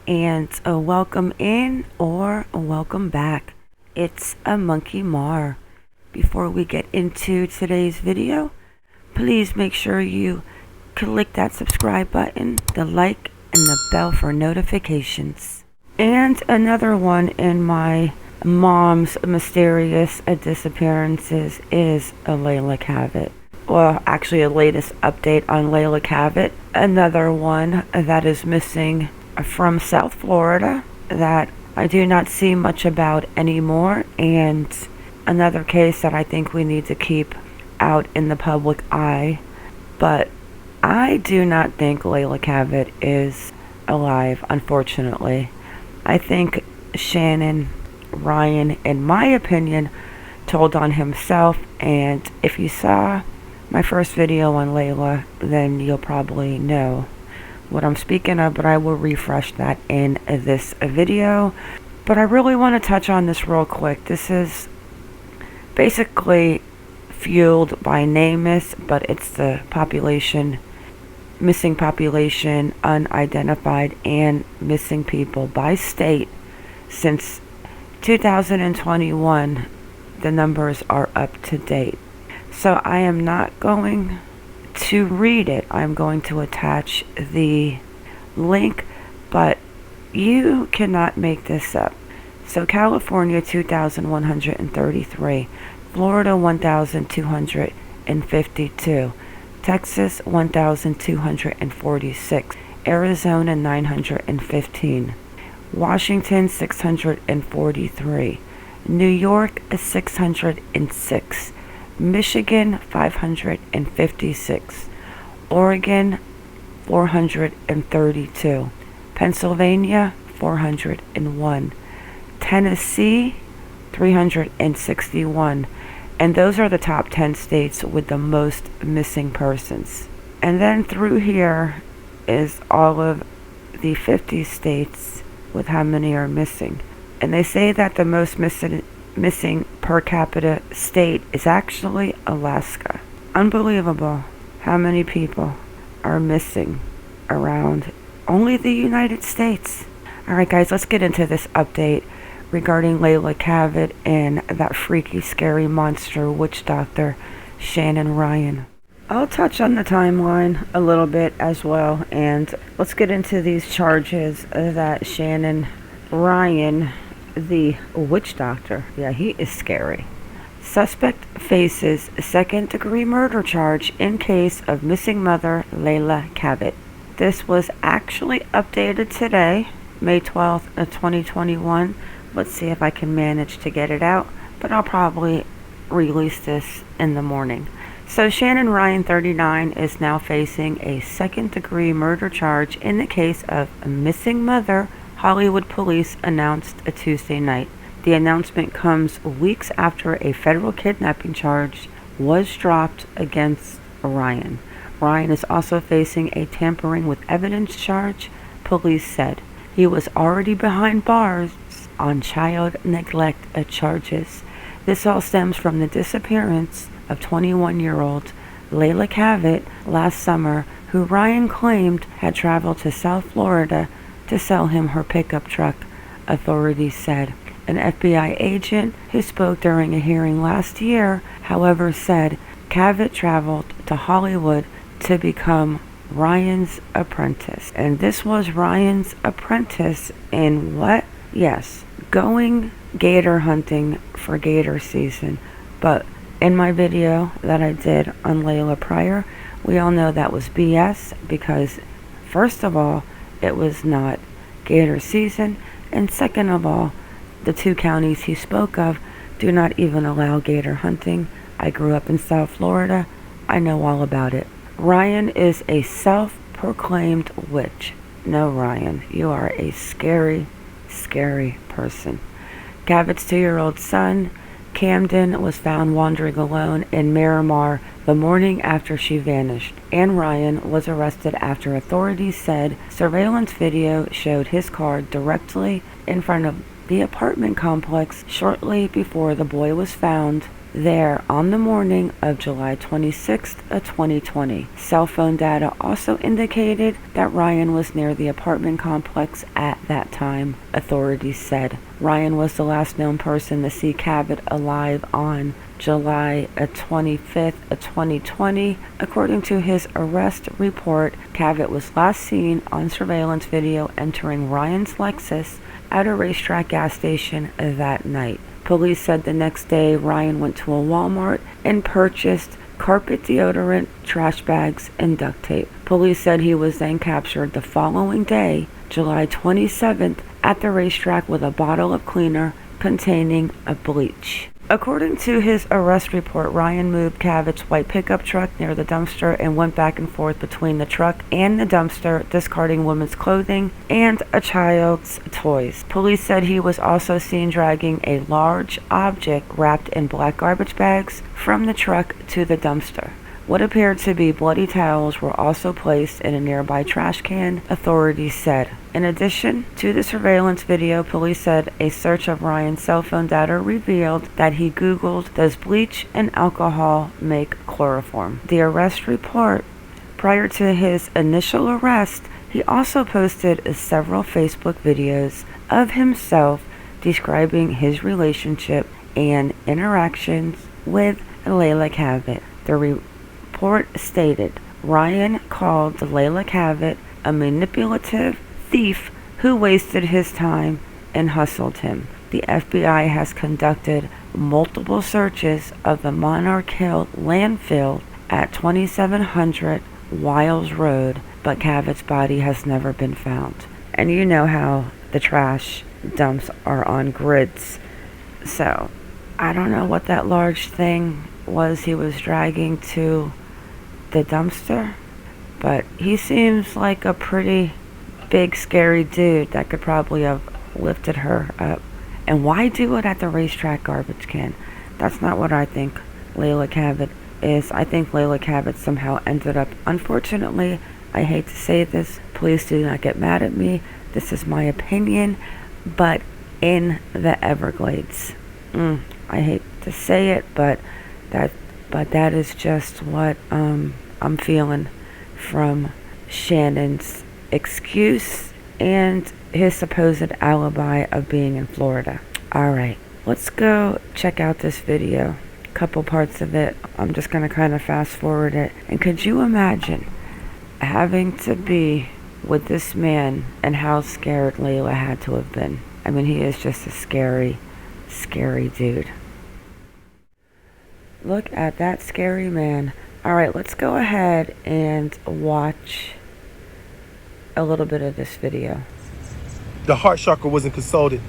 and a welcome in or a welcome back. It's a Monkey Mar. Before we get into today's video, please make sure you click that subscribe button, the like, and the bell for notifications. And another one in my mom's mysterious disappearances is a Leila Cavett. Well, actually a latest update on Leila Cavett. Another one that is missing from South Florida that I do not see much about anymore, and another case that I think we need to keep out in the public eye. But I do not think Leila Cavett is alive, unfortunately. I think Shannon Ryan, in my opinion, told on himself, and if you saw my first video on Leila, then you'll probably know what I'm speaking of, but I will refresh that in this video. But I really want to touch on this real quick. This is basically fueled by NamUs, but it's the missing population, unidentified, and missing people by state. Since 2021, the numbers are up to date. So I am not going to read it. I'm going to attach the link, but you cannot make this up. So California 2,133, Florida 1,252, Texas 1,246, Arizona 915, Washington 643, New York 606, Michigan 556, Oregon 432, Pennsylvania 401, Tennessee 361, and those are the top 10 states with the most missing persons. And then through here is all of the 50 states with how many are missing. And they say that the most missing per capita state is actually Alaska. Unbelievable how many people are missing around only the United States. Alright guys, let's get into this update regarding Leila Cavett and that freaky, scary monster witch doctor, Shannon Ryan. I'll touch on the timeline a little bit as well, and let's get into these charges that Shannon Ryan, the witch doctor, yeah, he is scary. Suspect faces second-degree murder charge in case of missing mother Leila Cavett. This was actually updated today, May 12th, 2021. Let's see if I can manage to get it out, but I'll probably release this in the morning. So Shannon Ryan, 39, is now facing a second-degree murder charge in the case of a missing mother, Hollywood police announced a Tuesday night. The announcement comes weeks after a federal kidnapping charge was dropped against Ryan. Ryan is also facing a tampering with evidence charge, police said. He was already behind bars on child neglect charges. This all stems from the disappearance of 21-year-old Leila Cavett last summer, who Ryan claimed had traveled to South Florida to sell him her pickup truck, authorities said. An FBI agent who spoke during a hearing last year, however, said Cavett traveled to Hollywood to become Ryan's apprentice. And this was Ryan's apprentice in what? Yes, going gator hunting for gator season. But in my video that I did on Leila prior, we all know that was BS, because first of all, it was not gator season, and second of all, the two counties he spoke of do not even allow gator hunting. I grew up in South Florida. I know all about it. Ryan is a self-proclaimed witch. No, Ryan, you are a scary, scary person. Cavett's 2-year-old son, Camden, was found wandering alone in Miramar the morning after she vanished. And Ryan was arrested after authorities said surveillance video showed his car directly in front of the apartment complex shortly before the boy was found there on the morning of July 26th of 2020. Cell phone data also indicated that Ryan was near the apartment complex at that time, authorities said. Ryan was the last known person to see Cavett alive on July 25th of 2020. According to his arrest report, Cavett was last seen on surveillance video entering Ryan's Lexus at a racetrack gas station that night. Police said the next day Ryan went to a Walmart and purchased carpet deodorant, trash bags, and duct tape. Police said he was then captured the following day, July 27th, at the racetrack with a bottle of cleaner containing a bleach. According to his arrest report, Ryan moved Cavett's white pickup truck near the dumpster and went back and forth between the truck and the dumpster, discarding women's clothing and a child's toys. Police said he was also seen dragging a large object wrapped in black garbage bags from the truck to the dumpster. What appeared to be bloody towels were also placed in a nearby trash can, authorities said. In addition to the surveillance video, police said a search of Ryan's cell phone data revealed that he Googled, "Does bleach and alcohol make chloroform?" The arrest report. Prior to his initial arrest, he also posted several Facebook videos of himself describing his relationship and interactions with Leila Cavett. The report stated Ryan called Leila Cavett a manipulative thief who wasted his time and hustled him. The FBI has conducted multiple searches of the Monarch Hill landfill at 2700 Wiles Road, but Cavett's body has never been found. And you know how the trash dumps are on grids. So, I don't know what that large thing was he was dragging to the dumpster, but he seems like a pretty big scary dude that could probably have lifted her up. And why do it at the racetrack garbage can? That's not what I think Leila Cavett is. I think Leila Cavett somehow ended up, unfortunately, I hate to say this, please do not get mad at me, this is my opinion, but in the Everglades. I hate to say it, but that is just what I'm feeling from Shannon's excuse and his supposed alibi of being in Florida. Alright, let's go check out this video. Couple parts of it. I'm just going to kind of fast forward it. And could you imagine having to be with this man and how scared Leila had to have been? I mean, he is just a scary, scary dude. Look at that scary man. Alright, let's go ahead and watch a little bit of this video. The heart chakra wasn't consulted.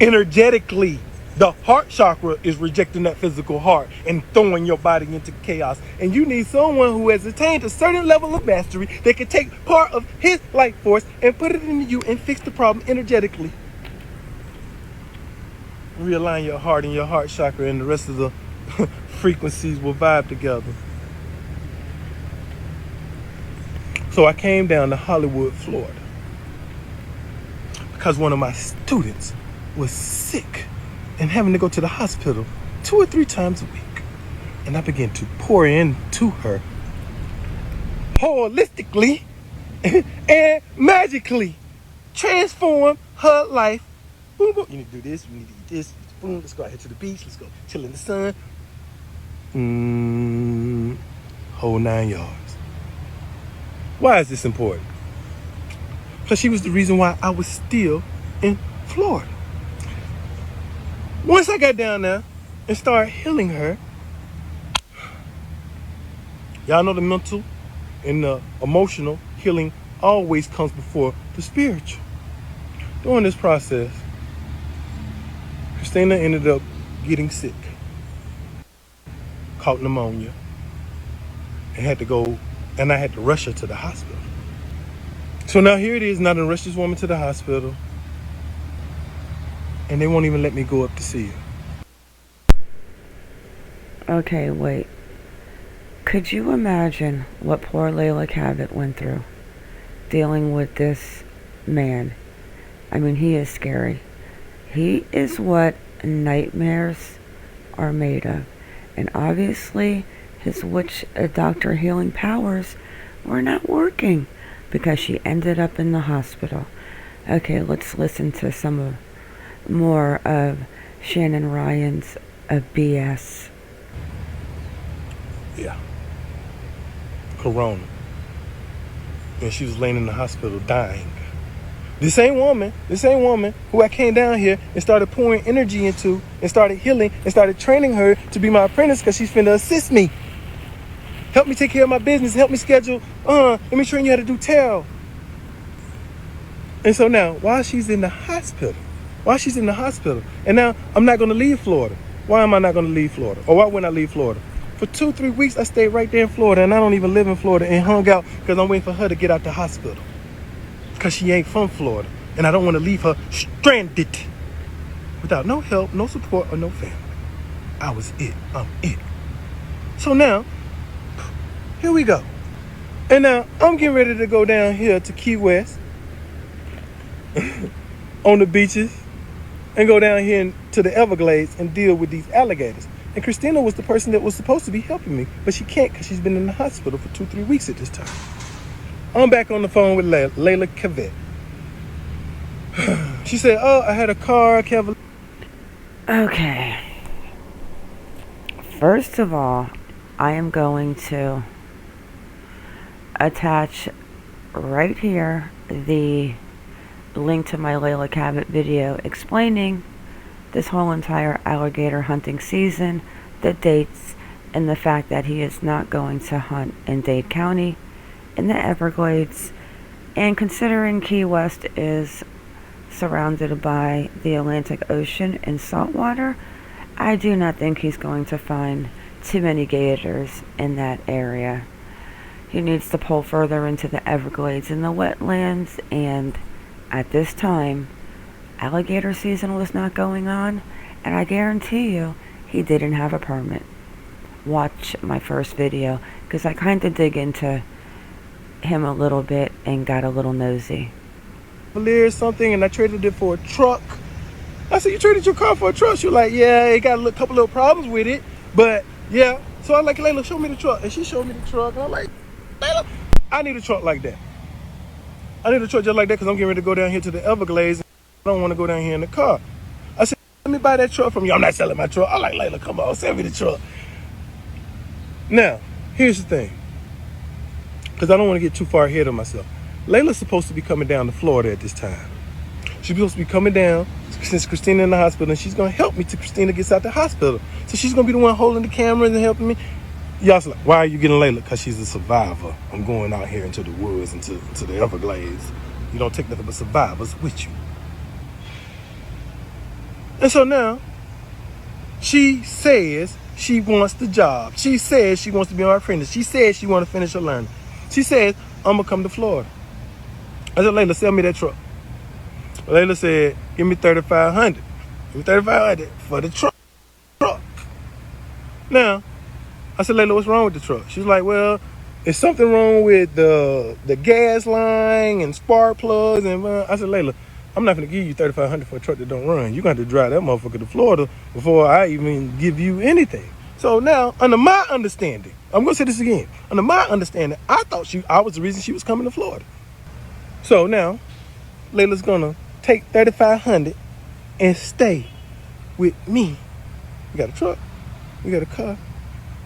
Energetically, the heart chakra is rejecting that physical heart and throwing your body into chaos. And you need someone who has attained a certain level of mastery that can take part of his life force and put it into you and fix the problem energetically. Realign your heart and your heart chakra, and the rest of the frequencies will vibe together. So I came down to Hollywood, Florida, because one of my students was sick and having to go to the hospital 2 or 3 times a week. And I began to pour into her holistically and magically transform her life. Boom, boom. You need to do this, you need to eat this. Boom, let's go out here to the beach, let's go chill in the sun. Whole 9 yards. Why is this important? Because she was the reason why I was still in Florida. Once I got down there and started healing her, y'all know the mental and the emotional healing always comes before the spiritual. During this process, Christina ended up getting sick, caught pneumonia, and I had to rush her to the hospital. So now here it is, now to rush this woman to the hospital, and they won't even let me go up to see her. Okay, wait. Could you imagine what poor Leila Cavett went through dealing with this man? I mean, he is scary. He is what nightmares are made of. And obviously, his witch doctor healing powers were not working because she ended up in the hospital. Okay, let's listen to some more of Shannon Ryan's BS. Yeah. Corona. And she was laying in the hospital dying. This same woman who I came down here and started pouring energy into and started healing and started training her to be my apprentice because she's finna assist me. Help me take care of my business, help me schedule, let me train you how to do tarot. And so now, while she's in the hospital, and now I'm not gonna leave Florida. Why am I not gonna leave Florida? Or why wouldn't I leave Florida? For 2-3 weeks, I stayed right there in Florida, and I don't even live in Florida, and hung out because I'm waiting for her to get out the hospital. Because she ain't from Florida, and I don't want to leave her stranded without no help, no support, or no family. I'm it. So now, here we go. And now, I'm getting ready to go down here to Key West on the beaches and go down here to the Everglades and deal with these alligators. And Christina was the person that was supposed to be helping me, but she can't because she's been in the hospital for 2-3 weeks at this time. I'm back on the phone with Leila Cavett. She said, I had a car, Kevin. Okay. First of all, I am going to attach right here the link to my Leila Cavett video explaining this whole entire alligator hunting season, the dates, and the fact that he is not going to hunt in Dade County in the Everglades. And considering Key West is surrounded by the Atlantic Ocean and salt water, I do not think he's going to find too many gators in that area. He needs to pull further into the Everglades and the wetlands, and at this time, alligator season was not going on, and I guarantee you he didn't have a permit. Watch my first video, because I kind of dig into him a little bit and got a little nosy. Something, and I traded it for a truck. I said, you traded your car for a truck? She was like, yeah, it got a couple little problems with it, but yeah. So I like, Leila, show me the truck. And she showed me the truck, and I'm like, Leila, I need a truck like that. I need a truck just like that because I'm getting ready to go down here to the Everglades. I don't want to go down here in the car. I said, let me buy that truck from you. I'm not selling my truck. I'm like, Leila, come on, sell me the truck. Now, here's the thing, because I don't want to get too far ahead of myself. Leila's supposed to be coming down to Florida at this time. She's supposed to be coming down since Christina in the hospital, and she's going to help me till Christina gets out the hospital. So she's going to be the one holding the cameras and helping me. Y'all like, why are you getting Leila? Because she's a survivor. I'm going out here into the woods, into the Everglades. You don't take nothing but survivors with you. And so now, she says she wants the job. She says she wants to be my apprentice. She says she wants to finish her learning. She says, I'm going to come to Florida. I said, Leila, sell me that truck. Leila said, give me $3,500. Give me $3,500 for the truck. Now, I said, Leila, what's wrong with the truck? She was like, well, is something wrong with the gas line and spark plugs? And I said, Leila, I'm not going to give you $3,500 for a truck that don't run. You're going to have to drive that motherfucker to Florida before I even give you anything. So now, under my understanding, I'm going to say this again. Under my understanding, I thought I was the reason she was coming to Florida. So now, Leila's going to take $3,500 and stay with me. We got a truck. We got a car.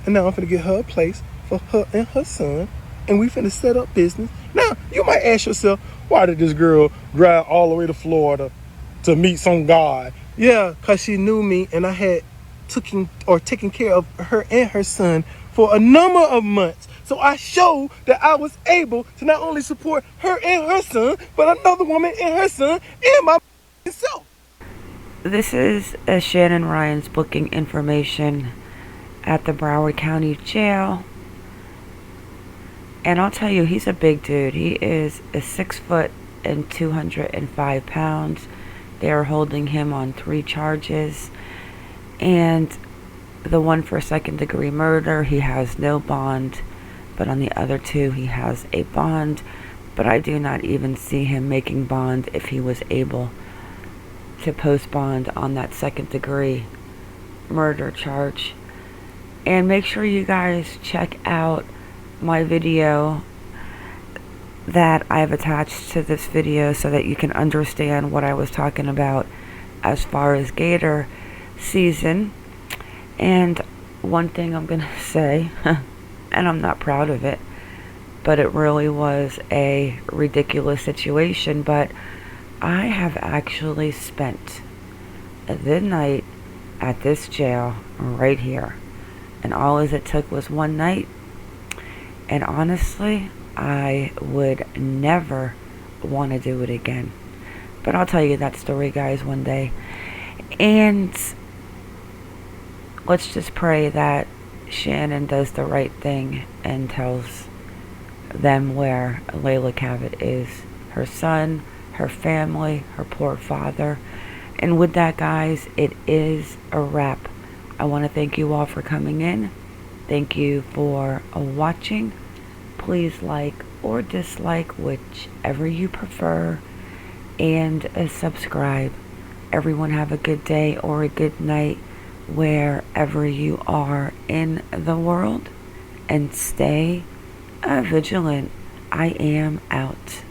And now I'm finna get her a place for her and her son. And we finna set up business. Now, you might ask yourself, why did this girl drive all the way to Florida to meet some guy? Yeah, because she knew me and I had taken care of her and her son for a number of months. So I showed that I was able to not only support her and her son, but another woman and her son and myself. This is Shannon Ryan's booking information at the Broward County Jail. And I'll tell you, he's a big dude. He is 6 foot and 205 pounds. They are holding him on 3 charges. And the one for second-degree murder, he has no bond. But on the other 2, he has a bond. But I do not even see him making bond if he was able to post bond on that second-degree murder charge. And make sure you guys check out my video that I've attached to this video so that you can understand what I was talking about as far as gator season. And one thing I'm gonna say, and I'm not proud of it, but it really was a ridiculous situation, but I have actually spent the night at this jail right here, and all as it took was one night. And honestly, I would never want to do it again. But I'll tell you that story, guys, one day. And let's just pray that Shannon does the right thing and tells them where Leila Cavett is. Her son, her family, her poor father. And with that, guys, it is a wrap. I want to thank you all for coming in. Thank you for watching. Please like or dislike, whichever you prefer, and subscribe. Everyone have a good day or a good night wherever you are in the world, and stay vigilant. I am out.